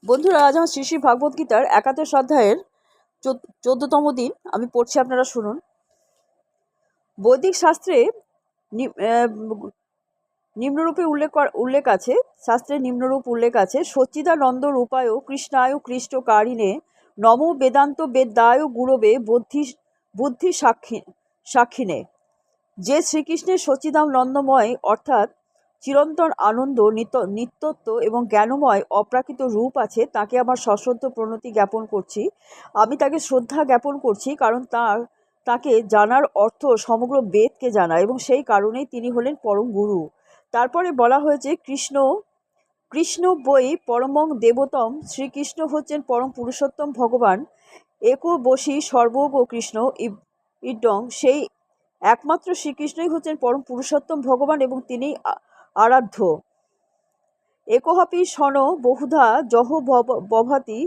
বন্ধুরা, আজ আমার শ্রী শ্রী ভাগবত গীতার ৭১ অধ্যায়ের ১৪তম দিন আমি পড়ছি, আপনারা শুনুন। বৈদিক শাস্ত্রে নিম্নরূপে উল্লেখ আছে। শাস্ত্রে নিম্নরূপ উল্লেখ আছে: সচ্চিদানন্দ রূপায় কৃষ্ণায় কৃষ্টকারিণে নমো বেদান্ত বেদায় গুরবে বুদ্ধি সাক্ষিণে। যে শ্রীকৃষ্ণের সচ্চিদানন্দময় অর্থাৎ চিরন্তন আনন্দ, নিত্যত্ব এবং জ্ঞানময় অপ্রাকৃত রূপ আছে, তাকে আমার সশ্রদ্ধ প্রণতি জ্ঞাপন করছি। আমি তাকে শ্রদ্ধা জ্ঞাপন করছি, কারণ তাকে জানার অর্থ সমগ্র বেদকে জানা, এবং সেই কারণেই তিনি হলেন পরম গুরু। তারপরে বলা হয়েছে কৃষ্ণ বৈ পরমং দেবতম। শ্রীকৃষ্ণ হচ্ছেন পরম পুরুষোত্তম ভগবান। একো বশী সর্বগ কৃষ্ণ ইডং। সেই একমাত্র শ্রীকৃষ্ণই হচ্ছেন পরম পুরুষোত্তম ভগবান এবং তিনি আরাধ্য। একোহাপি সন বহুধা জহ বভাতি।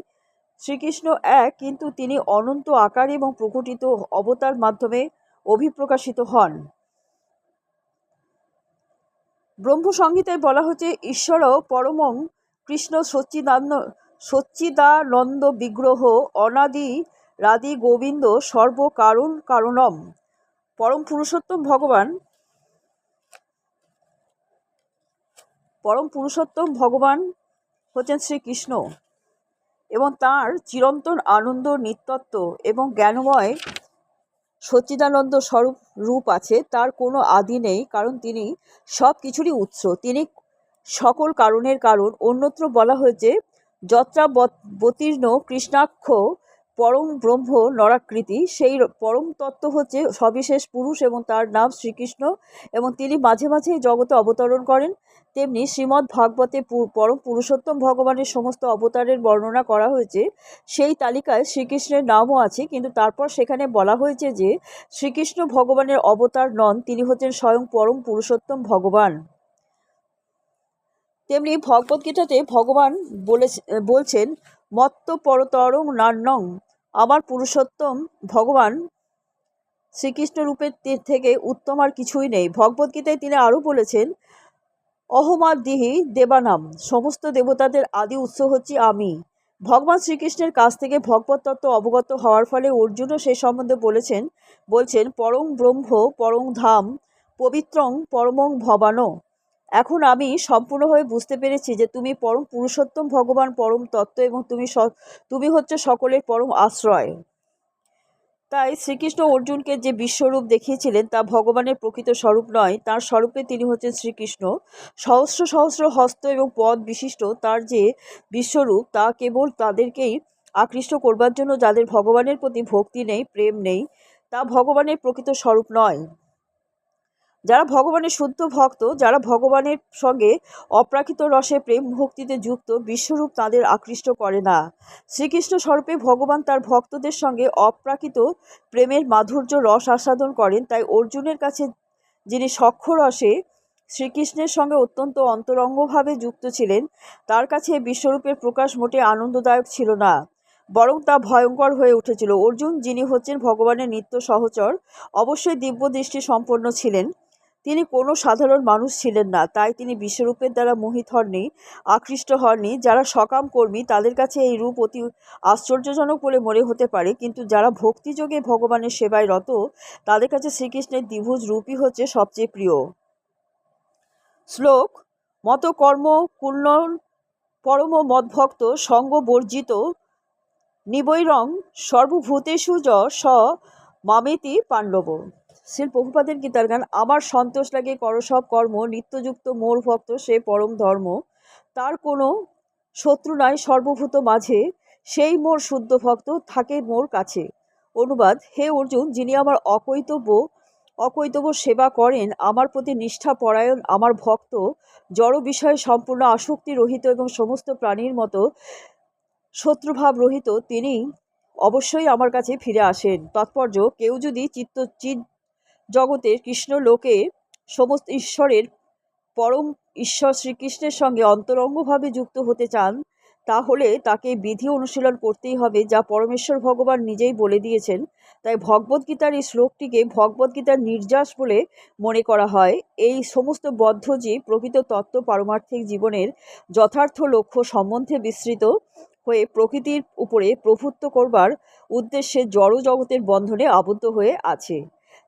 শ্রীকৃষ্ণ এক, কিন্তু তিনি অনন্ত আকারে এবং প্রকটিত অবতার মাধ্যমে অভিপ্রকাশিত হন। ব্রহ্মসংহিতায় বলা হচ্ছে ঈশ্বর পরমং কৃষ্ণ সচ্চিদানন্দ বিগ্রহ অনাদি রাদি গোবিন্দ কারণম। পরম পুরুষোত্তম ভগবান হচ্ছেন শ্রীকৃষ্ণ, এবং তার চিরন্তন আনন্দ, নিত্যত্ব এবং জ্ঞানময় সচ্চিদানন্দ স্বরূপ রূপ আছে। তার কোনো আদি নেই, কারণ তিনি সব কিছুরই উৎস। তিনি সকল কারণের কারণ। অন্যত্র বলা হয়েছে যত্রাবতীর্ণ কৃষ্ণাক্ষ পরম ব্রহ্ম নরাকৃতি। সেই পরম তত্ত্ব হচ্ছে সবিশেষ পুরুষ এবং তার নাম শ্রীকৃষ্ণ, এবং তিনি মাঝে মাঝে জগতে অবতরণ করেন। তেমনি শ্রীমদ্ ভাগবতে পরম পুরুষোত্তম ভগবানের সমস্ত অবতারের বর্ণনা করা হয়েছে। সেই তালিকায় শ্রীকৃষ্ণের নামও আছে, কিন্তু তারপর সেখানে বলা হয়েছে যে শ্রীকৃষ্ণ ভগবানের অবতার নন, তিনি হচ্ছেন স্বয়ং পরম পুরুষোত্তম ভগবান। তেমনি ভগবদ্গীতাতে ভগবান বলছেন মত্ত পরতরং নান্যং। আমার পুরুষোত্তম ভগবান শ্রীকৃষ্ণ রূপের থেকে উত্তম আর কিছুই নেই। ভগবদ্গীতায় তিনি আরও বলেছেন অহমাদিহি দেবানাম। সমস্ত দেবতাদের আদি উৎস হচ্ছে আমি। ভগবান শ্রীকৃষ্ণের কাছ থেকে ভগবত তত্ত্ব অবগত হওয়ার ফলে অর্জুনও সেই সম্বন্ধে বলছেন পরম ব্রহ্ম পরম ধাম পবিত্রং পরমং ভবানো। এখন আমি সম্পূর্ণভাবে বুঝতে পেরেছি যে তুমি পরম পুরুষোত্তম ভগবান, পরম তত্ত্ব, এবং তুমি হচ্ছে সকলের পরম আশ্রয়। তাই শ্রীকৃষ্ণ অর্জুনকে যে বিশ্বরূপ দেখিয়েছিলেন তা ভগবানের প্রকৃত স্বরূপ নয়। তার স্বরূপে তিনি হচ্ছেন শ্রীকৃষ্ণ। সহস্র সহস্র হস্ত এবং পদ বিশিষ্ট তার যে বিশ্বরূপ, তা কেবল তাদেরকেই আকৃষ্ট করবার জন্য যাদের ভগবানের প্রতি ভক্তি নেই, প্রেম নেই। তা ভগবানের প্রকৃত স্বরূপ নয়। যারা ভগবানের শুদ্ধ ভক্ত, যারা ভগবানের সঙ্গে অপ্রাকৃত রসে প্রেম ভক্তিতে যুক্ত, বিশ্বরূপ তাদের আকৃষ্ট করে না। শ্রীকৃষ্ণ স্বরূপে ভগবান তার ভক্তদের সঙ্গে অপ্রাকৃত প্রেমের মাধুর্য রস আস্বাদন করেন। তাই অর্জুনের কাছে যিনি সখ্য রসে শ্রীকৃষ্ণের সঙ্গে অত্যন্ত অন্তরঙ্গভাবে যুক্ত ছিলেন, তার কাছে বিশ্বরূপের প্রকাশ মোটে আনন্দদায়ক ছিল না, বরং তা ভয়ঙ্কর হয়ে উঠেছিল। অর্জুন, যিনি হচ্ছেন ভগবানের নিত্য সহচর, অবশ্যই দিব্য দৃষ্টি সম্পন্ন ছিলেন। তিনি কোনো সাধারণ মানুষ ছিলেন না, তাই তিনি বিশ্বরূপের দ্বারা মোহিত হননি, আকৃষ্ট হননি। যারা সকাম কর্মী তাদের কাছে এই রূপ অতি আশ্চর্যজনক বলে মনে হতে পারে, কিন্তু যারা ভক্তিযোগে ভগবানের সেবায় রত, তাদের কাছে শ্রীকৃষ্ণের দ্বিভুজ রূপই হচ্ছে সবচেয়ে প্রিয়। শ্লোক: মত কর্ম কুল্লন পরম মদ্ভক্ত সঙ্গ বর্জিত নিবৈরং সর্বভূতেষু স মামেতি পাণ্ডব। শ্রীল প্রভুপাদের গীতার গান। আমার সন্তোষ লাগে কর সব কর্ম, নিত্যযুক্ত মোর ভক্ত সে পরম ধর্ম। তার কোনো শত্রু নাই সর্বভূত মাঝে, সেই মোর শুদ্ধ ভক্ত থাকে মোর কাছে। অনুবাদ: হে অর্জুন, যিনি আমার অকৈতব্য সেবা করেন, আমার প্রতি নিষ্ঠা পরায়ণ, আমার ভক্ত, জড় বিষয়ে সম্পূর্ণ আসক্তি রহিত এবং সমস্ত প্রাণীর মতো শত্রুভাব রহিত, তিনি অবশ্যই আমার কাছে ফিরে আসেন। তাৎপর্য: কেউ যদি চিৎ জগতের কৃষ্ণ লোকে সমস্ত ঈশ্বরের পরম ঈশ্বর শ্রীকৃষ্ণের সঙ্গে অন্তরঙ্গভাবে যুক্ত হতে চান, তাহলে তাকে বিধি অনুশীলন করতেই হবে, যা পরমেশ্বর ভগবান নিজেই বলে দিয়েছেন। তাই ভগবদ্গীতার এই শ্লোকটিকে ভগবদ্গীতার নির্যাস বলে মনে করা হয়। এই সমস্ত বদ্ধজীব প্রকৃত তত্ত্ব পারমার্থিক জীবনের যথার্থ লক্ষ্য সম্বন্ধে বিস্তৃত হয়ে প্রকৃতির উপরে প্রভুত্ব করবার উদ্দেশ্যে জড় জগতের বন্ধনে আবদ্ধ হয়ে আছে।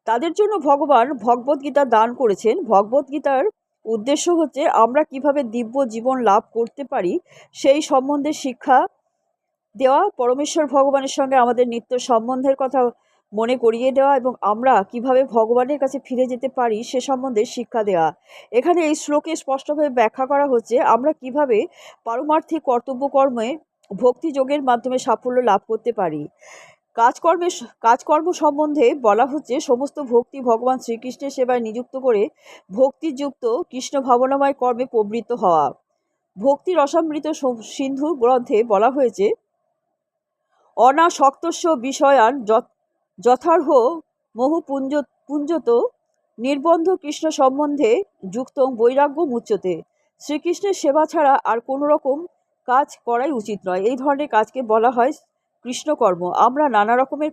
তাদের জন্য ভগবান ভগবদ্গীতা দান করেছেন। ভগবদ্গীতার উদ্দেশ্য হচ্ছে আমরা কিভাবে দিব্য জীবন লাভ করতে পারি সেই সম্বন্ধে শিক্ষা দেওয়া, পরমেশ্বর ভগবানের সঙ্গে আমাদের নিত্য সম্বন্ধের কথা মনে করিয়ে দেওয়া এবং আমরা কিভাবে ভগবানের কাছে ফিরে যেতে পারি সে সম্বন্ধে শিক্ষা দেওয়া। এখানে এই শ্লোকে স্পষ্টভাবে ব্যাখ্যা করা হচ্ছে আমরা কিভাবে পারমার্থিক কর্তব্যকর্মে ভক্তিযোগের মাধ্যমে সাফল্য লাভ করতে পারি। কাজকর্ম সম্বন্ধে বলা হচ্ছে সমস্ত ভক্তি ভগবান শ্রীকৃষ্ণের সেবায় নিযুক্ত করে ভক্তিযুক্ত কৃষ্ণ ভাবনাময় কর্মে প্রবৃত্ত হওয়া। ভক্তি রসামৃত সিন্ধু গ্রন্থে বলা হয়েছে অনাসক্তস্য বিষয়ান যথার্হ মোহ পুঞ্জত নির্বন্ধ কৃষ্ণ সম্বন্ধে যুক্ত বৈরাগ্য মুচ্যতে। শ্রীকৃষ্ণের সেবা ছাড়া আর কোনো রকম কাজ করাই উচিত নয়। এই ধরনের কাজকে বলা হয় কৃষ্ণকর্ম। আমরা নানা রকমের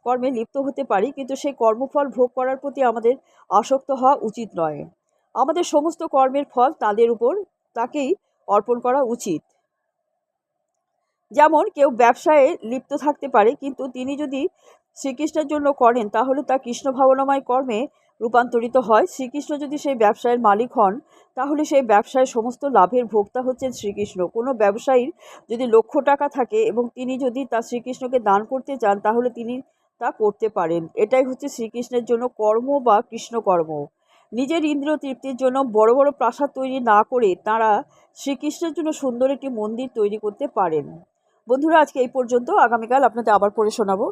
কর্মে লিপ্ত হতে পারি, কিন্তু সেই কর্মফল ভোগ করার প্রতি আমাদের আসক্ত হওয়া উচিত নয়। আমাদের সমস্ত কর্মের ফল তাকেই অর্পণ করা উচিত। যেমন কেউ ব্যবসায়ে লিপ্ত থাকতে পারে, কিন্তু তিনি যদি শ্রীকৃষ্ণের জন্য করেন তাহলে তা কৃষ্ণ ভাবনাময় কর্মে রূপান্তরিত হয়। শ্রীকৃষ্ণ যদি সেই ব্যবসায়ের মালিক হন তাহলে সেই ব্যবসায় সমস্ত লাভের ভোক্তা হচ্ছেন শ্রীকৃষ্ণ। কোনো ব্যবসায়ীর যদি লক্ষ টাকা থাকে এবং তিনি যদি তা শ্রীকৃষ্ণকে দান করতে চান তাহলে তিনি তা করতে পারেন। এটাই হচ্ছে শ্রীকৃষ্ণের জন্য কর্ম বা কৃষ্ণকর্ম। নিজের ইন্দ্রিয় তৃপ্তির জন্য বড় বড় প্রাসাদ তৈরি না করে তাঁরা শ্রীকৃষ্ণের জন্য সুন্দর একটি মন্দির তৈরি করতে পারেন। বন্ধুরা, আজকে এই পর্যন্ত। আগামীকাল আপনাদের আবার পড়ে শোনাবো।